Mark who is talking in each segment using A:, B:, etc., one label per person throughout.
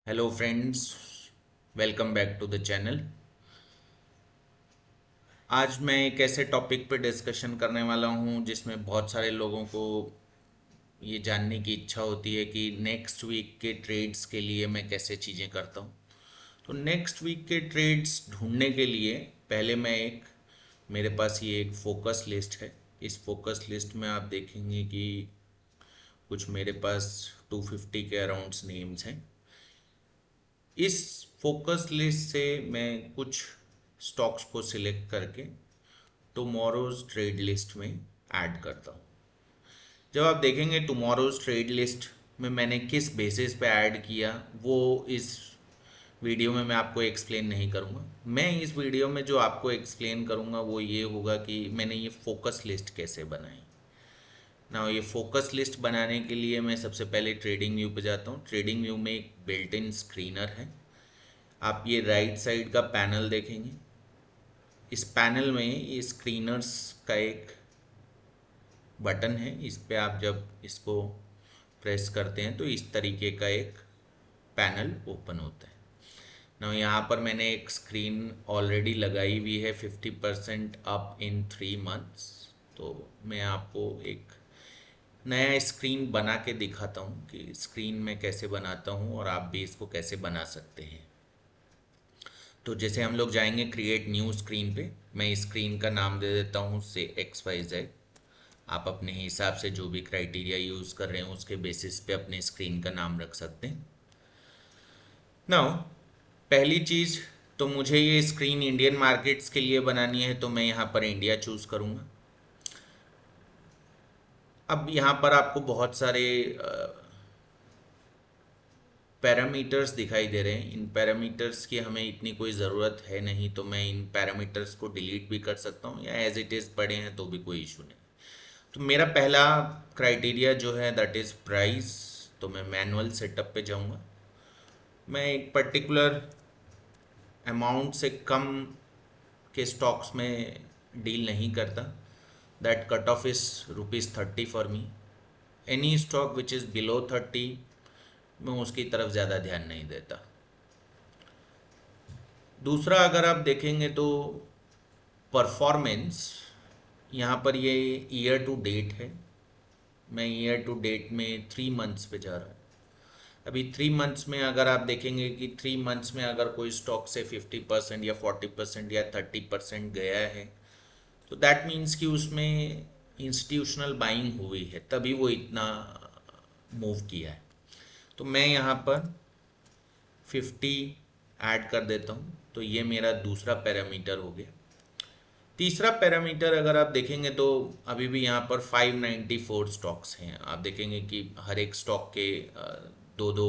A: Hello friends, welcome back to the channel. आज मैं एक ऐसे टॉपिक पे डिस्कशन करने वाला हूँ जिसमें बहुत सारे लोगों को ये जानने की इच्छा होती है कि नेक्स्ट वीक के ट्रेड्स के लिए मैं कैसे चीज़ें करता हूँ। तो नेक्स्ट वीक के ट्रेड्स ढूंढने के लिए पहले मेरे पास ये एक फोकस लिस्ट है। इस फोकस लिस्ट में आप देखेंगे कि कुछ मेरे पास 250 के अराउंड्स नेम्स हैं। इस फोकस लिस्ट से मैं कुछ स्टॉक्स को सिलेक्ट करके टुमारोज ट्रेड लिस्ट में ऐड करता हूँ। जब आप देखेंगे टुमारोज ट्रेड लिस्ट में मैंने किस बेसिस पे ऐड किया, वो इस वीडियो में मैं आपको एक्सप्लेन नहीं करूँगा। मैं इस वीडियो में जो आपको एक्सप्लेन करूँगा वो ये होगा कि मैंने ये फोकस लिस्ट कैसे बनाई ना। ये फोकस लिस्ट बनाने के लिए मैं सबसे पहले ट्रेडिंग व्यू पे जाता हूँ। ट्रेडिंग व्यू में एक बिल्ट इन स्क्रीनर है। आप ये राइट साइड का पैनल देखेंगे। इस पैनल में ये स्क्रीनर्स का एक बटन है। इस पे आप जब इसको प्रेस करते हैं तो इस तरीके का एक पैनल ओपन होता है ना। यहाँ पर मैंने एक स्क्रीन ऑलरेडी लगाई हुई है 50% अप इन 3 मंथ्स। तो मैं आपको एक नया स्क्रीन बना के दिखाता हूँ कि स्क्रीन में कैसे बनाता हूँ और आप भी इसको कैसे बना सकते हैं। तो जैसे हम लोग जाएंगे क्रिएट न्यू स्क्रीन पे, मैं स्क्रीन का नाम दे देता हूँ से XYZ। आप अपने हिसाब से जो भी क्राइटेरिया यूज़ कर रहे हैं उसके बेसिस पे अपने स्क्रीन का नाम रख सकते हैं। नाउ पहली चीज़, तो मुझे ये स्क्रीन इंडियन मार्केट्स के लिए बनानी है, तो मैं यहाँ पर इंडिया चूज़ करूँगा। अब यहाँ पर आपको बहुत सारे पैरामीटर्स दिखाई दे रहे हैं। इन पैरामीटर्स की हमें इतनी कोई ज़रूरत है नहीं, तो मैं इन पैरामीटर्स को डिलीट भी कर सकता हूँ या एज इट इज़ पड़े हैं तो भी कोई इशू नहीं। तो मेरा पहला क्राइटेरिया जो है दैट इज़ प्राइस। तो मैं मैनुअल सेटअप पे जाऊँगा। मैं एक पर्टिकुलर अमाउंट से कम के स्टॉक्स में डील नहीं करता। That cut off is ₹30 for me. Any stock which is below 30 मैं उसकी तरफ ज़्यादा ध्यान नहीं देता। दूसरा, अगर आप देखेंगे तो परफॉर्मेंस, यहाँ पर ये ईयर टू डेट है। मैं ईयर टू डेट में 3 मंथ्स पे जा रहा है। अभी 3 मंथ्स में अगर आप देखेंगे कि 3 मंथ्स में अगर कोई स्टॉक से 50% या 40% या 30% गया है, तो दैट मीन्स कि उसमें इंस्टीट्यूशनल बाइंग हुई है, तभी वो इतना मूव किया है। तो मैं यहाँ पर 50 ऐड कर देता हूँ। तो ये मेरा दूसरा पैरामीटर हो गया। तीसरा पैरामीटर अगर आप देखेंगे तो अभी भी यहाँ पर 594 स्टॉक्स हैं। आप देखेंगे कि हर एक स्टॉक के दो दो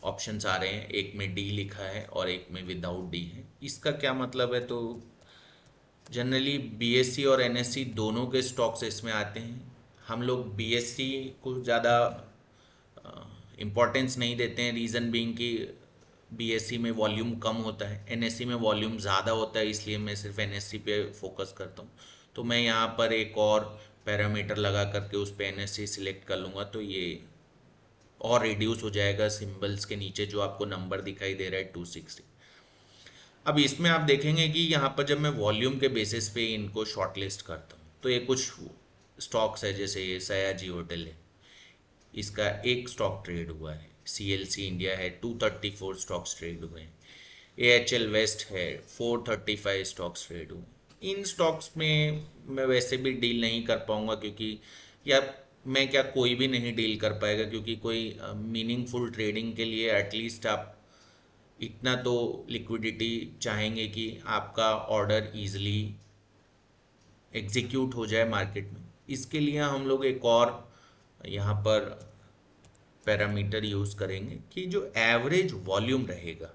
A: ऑप्शंस आ रहे हैं। एक में डी लिखा है और एक में विदाउट डी है। इसका क्या मतलब है? तो जनरली बीएससी और एनएससी दोनों के स्टॉक्स इसमें आते हैं। हम लोग बीएससी को ज़्यादा इम्पोर्टेंस नहीं देते हैं, रीज़न बीइंग कि बीएससी में वॉल्यूम कम होता है, एनएससी में वॉल्यूम ज़्यादा होता है, इसलिए मैं सिर्फ एनएससी पे फोकस करता हूँ। तो मैं यहाँ पर एक और पैरामीटर लगा करके उस पर एनएससी सिलेक्ट कर लूँगा, तो ये और रिड्यूस हो जाएगा सिंबल्स के नीचे जो आपको नंबर दिखाई दे रहा है 260। अब इसमें आप देखेंगे कि यहाँ पर जब मैं वॉल्यूम के बेसिस पे इनको शॉर्टलिस्ट करता हूँ तो ये कुछ स्टॉक्स है, जैसे ये सयाजी होटल है, इसका एक स्टॉक ट्रेड हुआ है। CLC इंडिया है, 234 स्टॉक्स ट्रेड हुए हैं। AHL वेस्ट है, 435 स्टॉक्स ट्रेड हुए। इन स्टॉक्स में मैं वैसे भी डील नहीं कर पाऊंगा, क्योंकि या मैं क्या, कोई भी नहीं डील कर पाएगा, क्योंकि कोई मीनिंगफुल ट्रेडिंग के लिए एटलीस्ट आप इतना तो लिक्विडिटी चाहेंगे कि आपका ऑर्डर इजीली एग्जीक्यूट हो जाए मार्केट में। इसके लिए हम लोग एक और यहाँ पर पैरामीटर यूज़ करेंगे कि जो एवरेज वॉल्यूम रहेगा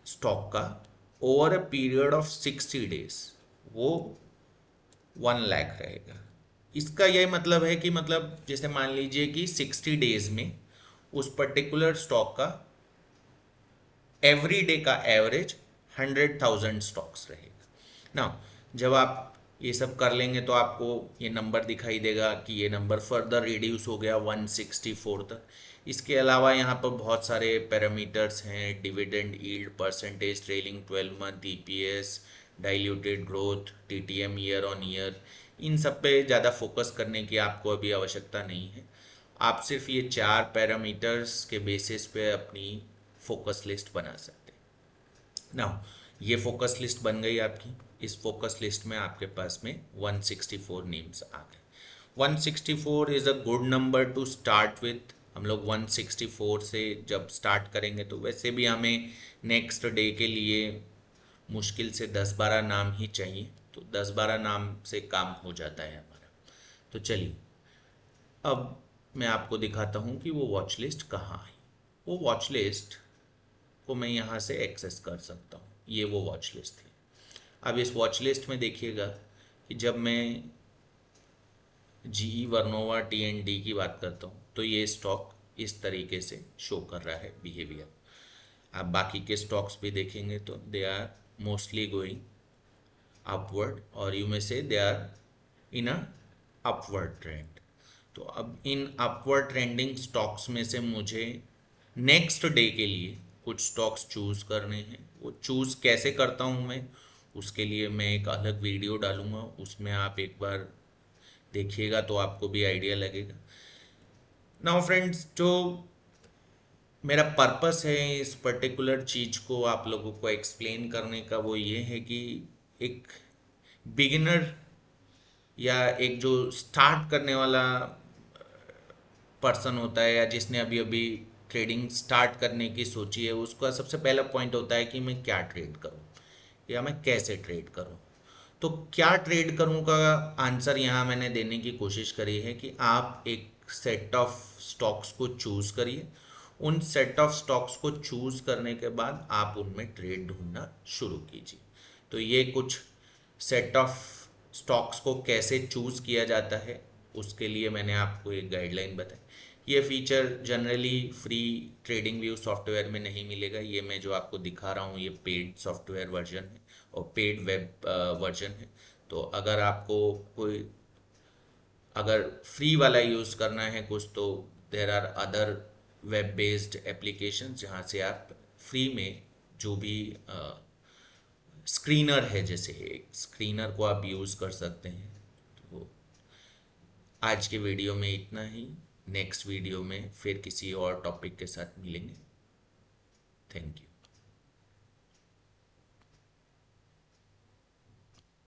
A: स्टॉक का over a period of 60 days, वो 1 लाख रहेगा। इसका यह मतलब है कि मतलब जैसे मान लीजिए कि 60 डेज में उस पर्टिकुलर स्टॉक का एवरी डे का एवरेज 100,000 स्टॉक्स रहेगा ना। जब आप ये सब कर लेंगे तो आपको ये नंबर दिखाई देगा कि ये नंबर फर्दर रिड्यूस हो गया 164 तक। इसके अलावा यहाँ पर बहुत सारे पैरामीटर्स हैं, dividend yield percentage, trailing 12 month, EPS, diluted growth, TTM year on year. इन सब पे ज़्यादा फोकस करने की आपको अभी आवश्यकता नहीं है। आप सिर्फ ये 4 पैरामीटर्स के बेसिस पे अपनी फोकस लिस्ट बना सकते हैं। नाउ ये फोकस लिस्ट बन गई आपकी। इस फोकस लिस्ट में आपके पास में 164 नेम्स आ गए। 164 is a good number two start with. हम लोग 164 से जब स्टार्ट करेंगे तो वैसे भी हमें नेक्स्ट डे के लिए मुश्किल से 10-12 नाम ही चाहिए, तो 10-12 नाम से काम हो जाता है हमारा। तो चलिए अब मैं आपको दिखाता हूँ कि वो वॉच लिस्ट कहाँ है। वो वॉच लिस्ट को मैं यहाँ से एक्सेस कर सकता हूँ। ये वो वॉच लिस्ट है। अब इस वॉच लिस्ट में देखिएगा कि जब मैं जीई वर्नोवा टीएनडी की बात करता हूँ तो ये स्टॉक इस तरीके से शो कर रहा है बिहेवियर। आप बाकी के स्टॉक्स भी देखेंगे तो they are mostly going upward, और यू में से they are in a upward trend. तो अब इन अपवर्ड ट्रेंडिंग स्टॉक्स में से मुझे नेक्स्ट डे के लिए कुछ स्टॉक्स चूज करने हैं। वो चूज कैसे करता हूँ मैं, उसके लिए मैं एक अलग वीडियो डालूंगा, उसमें आप एक बार देखिएगा तो आपको भी आइडिया लगेगा। नाउ फ्रेंड्स, जो मेरा पर्पस है इस पर्टिकुलर चीज़ को आप लोगों को एक्सप्लेन करने का, वो ये है कि एक बिगिनर या एक जो स्टार्ट करने वाला पर्सन होता है या जिसने अभी अभी ट्रेडिंग स्टार्ट करने की सोची है, उसका सबसे पहला पॉइंट होता है कि मैं क्या ट्रेड करूं या मैं कैसे ट्रेड करूं। तो क्या ट्रेड करूं का आंसर यहाँ मैंने देने की कोशिश करी है कि आप एक सेट ऑफ स्टॉक्स को चूज करिए। उन सेट ऑफ स्टॉक्स को चूज करने के बाद आप उनमें ट्रेड ढूंढना शुरू कीजिए। तो ये कुछ सेट ऑफ स्टॉक्स को कैसे चूज किया जाता है उसके लिए मैंने आपको एक गाइडलाइन बताई। ये feature generally free trading view software में नहीं मिलेगा। ये मैं जो आपको दिखा रहा हूँ ये पेड सॉफ्टवेयर वर्जन है और पेड वेब वर्जन है। तो अगर आपको कोई अगर फ्री वाला यूज़ करना है कुछ, तो there are other web based application जहाँ से आप फ्री में जो भी स्क्रीनर है, जैसे एक स्क्रीनर को आप यूज़ कर सकते हैं। तो आज के वीडियो में इतना ही। नेक्स्ट वीडियो में फिर किसी और टॉपिक के साथ मिलेंगे। Thank you.